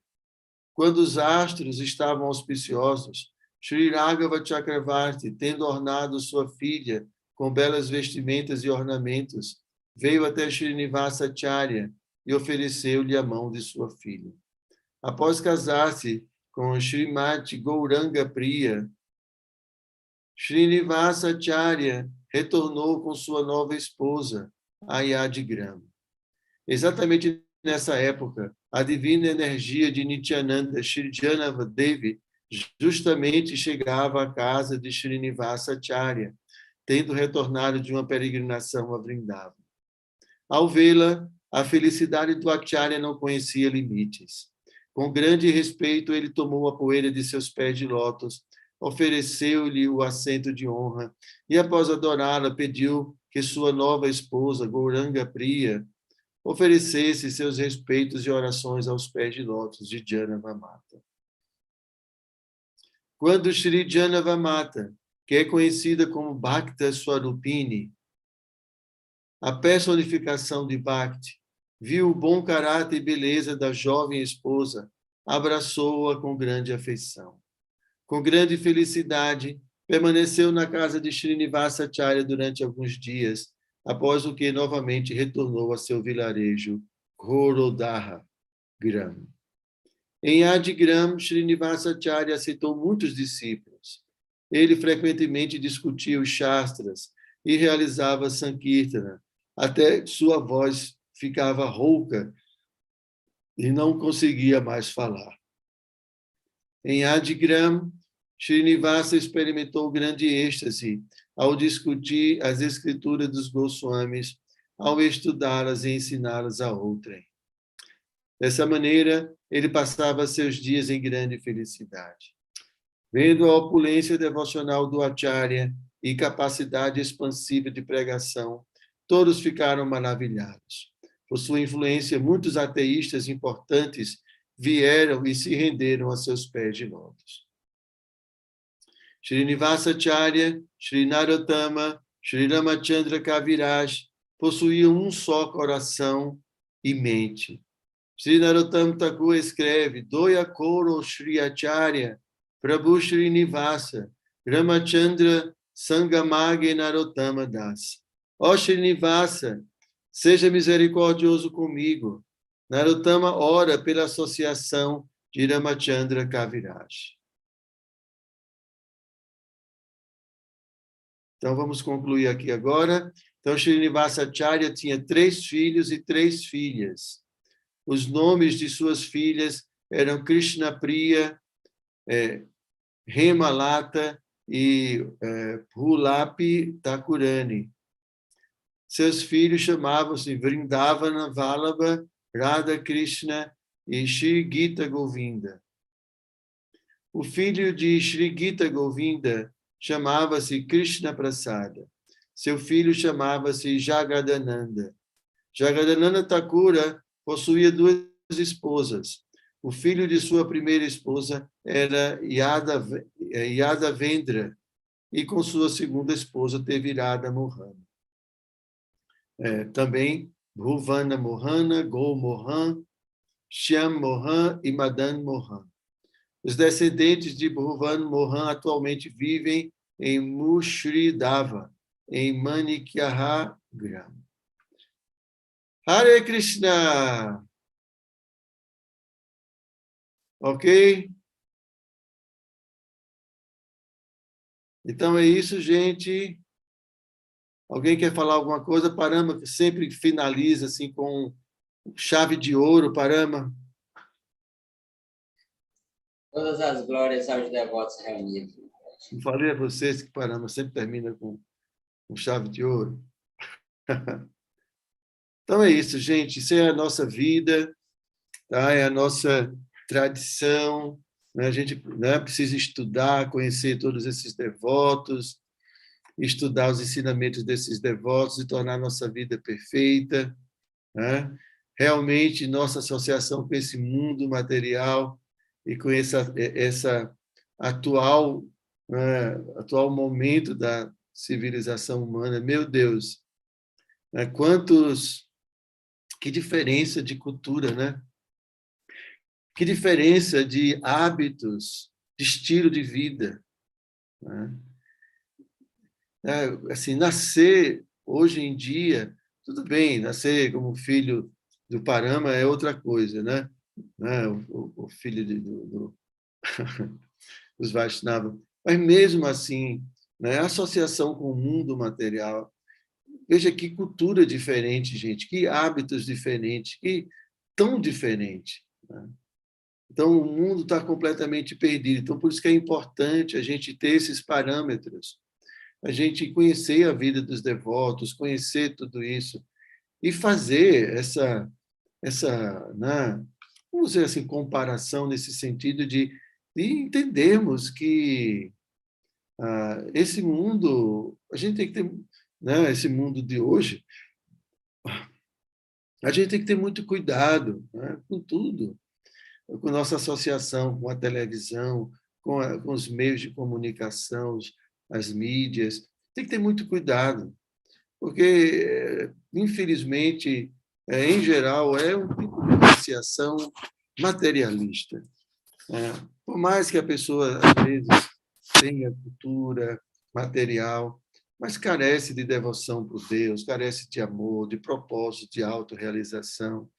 Quando os astros estavam auspiciosos, Sri Raghava Chakravarti, tendo ornado sua filha com belas vestimentas e ornamentos, veio até Srinivasa Acharya e ofereceu-lhe a mão de sua filha. Após casar-se com Srimati Gauranga Priya, Srinivasa Acharya retornou com sua nova esposa, Ayadigram. Exatamente nessa época, a divina energia de Nityananda Shri Janava Devi justamente chegava à casa de Srinivasa Acharya, tendo retornado de uma peregrinação a Vrindavan. Ao vê-la, a felicidade do Acharya não conhecia limites. Com grande respeito, ele tomou a poeira de seus pés de lótus, ofereceu-lhe o assento de honra e, após adorá-la, pediu que sua nova esposa, Gauranga Priya, oferecesse seus respeitos e orações aos pés de lótus de Janava Mata. Quando Shri Janava Mata, que é conhecida como Bhakta Swarupini, a personificação de Bhakti, viu o bom caráter e beleza da jovem esposa, abraçou-a com grande afeição. Com grande felicidade, permaneceu na casa de Srinivasa Acharya durante alguns dias, após o que novamente retornou a seu vilarejo, Gorodaha Gram. Em Adigram, Srinivasa Acharya aceitou muitos discípulos. Ele frequentemente discutia os Shastras e realizava Sankirtana, até sua voz ficava rouca e não conseguia mais falar. Em Adigram, Srinivasa experimentou grande êxtase ao discutir as escrituras dos Goswamis, ao estudá-las e ensiná-las a outrem. Dessa maneira, ele passava seus dias em grande felicidade. Vendo a opulência devocional do Acharya e capacidade expansiva de pregação, todos ficaram maravilhados. Por sua influência, muitos ateístas importantes vieram e se renderam a seus pés de lótus. Srinivasa Acharya, Sri Narottama, Sri Ramachandra Kaviraj possuíam um só coração e mente. Sri Narottama Thakur escreve: Doya Koro Sri Acharya, Prabhu Srinivasa, Ramachandra Sangamage Narottama Das. Ó Srinivasa, seja misericordioso comigo. Narottama ora pela associação de Ramachandra Kaviraj. Então, vamos concluir aqui agora. Então, Srinivasa Acharya tinha 3 filhos e 3 filhas. Os nomes de suas filhas eram Krishna Priya, Hemalata e Bhulapi Thakurani. Seus filhos chamavam-se Vrindavana Vallabha, Radha Krishna e Shri Gita Govinda. O filho de Shri Gita Govinda chamava-se Krishna Prasada. Seu filho chamava-se Jagadananda. Jagadananda Thakura possuía 2 esposas. O filho de sua primeira esposa era Yadavendra e com sua segunda esposa teve Radha Mohana. Também Bhuvana Mohana, Go Mohan, Shyam Mohan e Madan Mohan. Os descendentes de Bhuvan Mohan atualmente vivem em Mushridava, em Manikyahagram. Hare Krishna! Ok? Então é isso, gente. Alguém quer falar alguma coisa? Parama sempre finaliza assim com chave de ouro, Parama. Todas as glórias aos devotos reunidos. Não falei a vocês que Parama sempre termina com chave de ouro? Então é isso, gente. Isso é a nossa vida, tá? É a nossa tradição. Né? A gente, né, precisa estudar, conhecer todos esses devotos, estudar os ensinamentos desses devotos e tornar a nossa vida perfeita. Né? Realmente, nossa associação com esse mundo material e com essa atual, né, atual momento da civilização humana, meu Deus, né? Que diferença de cultura, né? Que diferença de hábitos, de estilo de vida. Né? Assim, nascer hoje em dia, tudo bem, nascer como filho do Parama é outra coisa, né? O filho dos Vaishnavas. Mas, mesmo assim, né, a associação com o mundo material, veja que cultura diferente, gente, que hábitos diferentes, que tão diferente. Né? Então, o mundo está completamente perdido. Então, por isso que é importante a gente ter esses parâmetros, a gente conhecer a vida dos devotos, conhecer tudo isso e fazer né, vamos dizer assim, comparação nesse sentido de entendermos que esse mundo, a gente tem que ter, né, esse mundo de hoje, a gente tem que ter muito cuidado, né, com tudo, com nossa associação com a televisão, com os meios de comunicação, as mídias, tem que ter muito cuidado, porque, infelizmente, em geral, é um tipo de associação materialista. Por mais que a pessoa, às vezes, tenha cultura material, mas carece de devoção por Deus, carece de amor, de propósito, de autorrealização.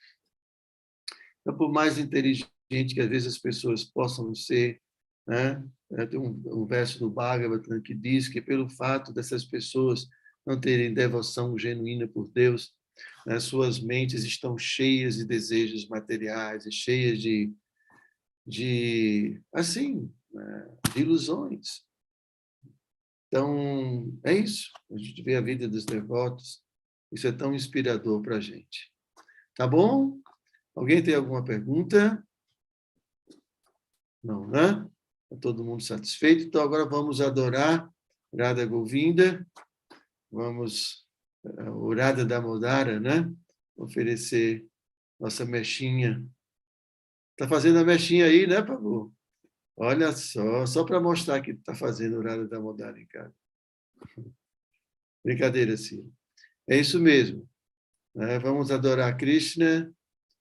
Então, por mais inteligente que às vezes as pessoas possam ser, né? Tem um verso do Bhagavatam que diz que, pelo fato dessas pessoas não terem devoção genuína por Deus, né, suas mentes estão cheias de desejos materiais e cheias assim, né, de ilusões. Então, é isso. A gente vê a vida dos devotos. Isso é tão inspirador para a gente. Tá bom? Alguém tem alguma pergunta? Não, né? Está todo mundo satisfeito? Então, agora vamos adorar Radha Govinda. Vamos, o Radha Damodara, né? Oferecer nossa mexinha. Está fazendo a mexinha aí, né, Pablo? Olha só para mostrar que está fazendo o Radha Damodara em casa. Brincadeira, Ciro. É isso mesmo. Né? Vamos adorar Krishna,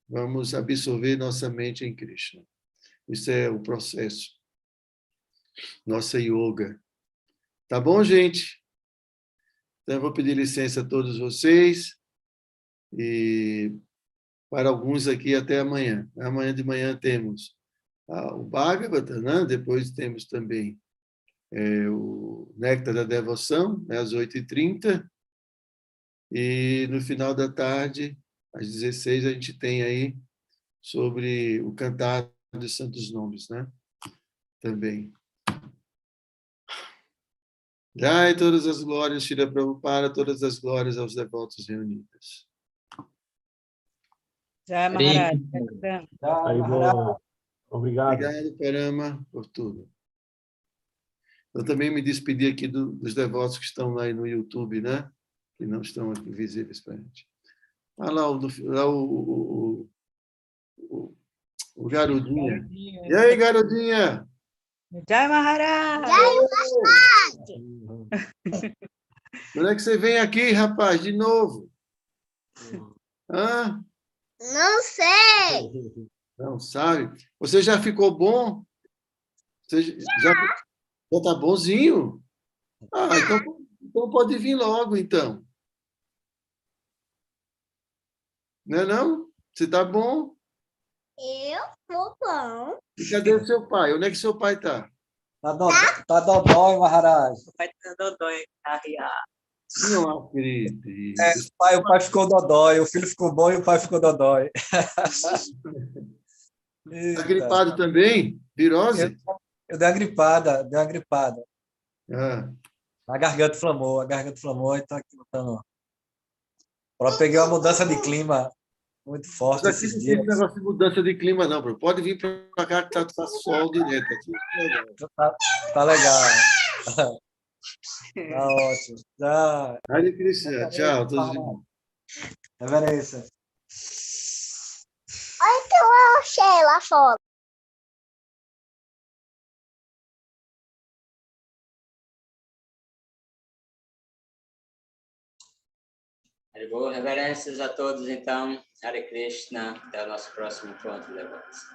vamos absorver nossa mente em Krishna. Isso é o processo. Nossa yoga. Tá bom, gente? Então, eu vou pedir licença a todos vocês e para alguns aqui até amanhã. Amanhã de manhã temos o Bhagavatam, né? Depois temos também o Néctar da Devoção, né? Às 8h30. E no final da tarde, às 16h, a gente tem aí sobre o cantar dos santos nomes, né? Também. Jai, todas as glórias, Shri Prabhupada, todas as glórias aos devotos reunidos. Jai Maharaj. Obrigado. Obrigado, Parama, por tudo. Eu também me despedi aqui dos devotos que estão aí no YouTube, né? Que não estão aqui visíveis para a gente. Ah, lá o Garudinha. E aí, Garudinha? Jai Maharaj. Quando é que você vem aqui, rapaz, de novo? Hã? Não sei. Não sabe? Você já ficou bom? Você já está bonzinho? Ah, então pode vir logo, então. Não é não? Você está bom? Eu tô bom. E cadê o seu pai? Onde é que seu pai está? Tá dodói, Maharaj. O pai tá dodói, arriar. Não acredito. O pai ficou dodói, o filho ficou bom e o pai ficou dodói. Está gripado também? Virose? Eu dei uma gripada, Ah, A garganta inflamou, e tá aqui botando. Eu peguei uma mudança de clima muito mas forte aqui esses não tem dias. negócio de mudança de clima, não, bro. Pode vir para cá que tá sol direto. Aqui é legal. Tá legal. Tá ótimo. Já, Hare Krishna. Tchau, todos de bom. reverência. Olha o que eu achei lá fora. Reverências a todos, então. Hare Krishna. Até o nosso próximo encontro, devotos.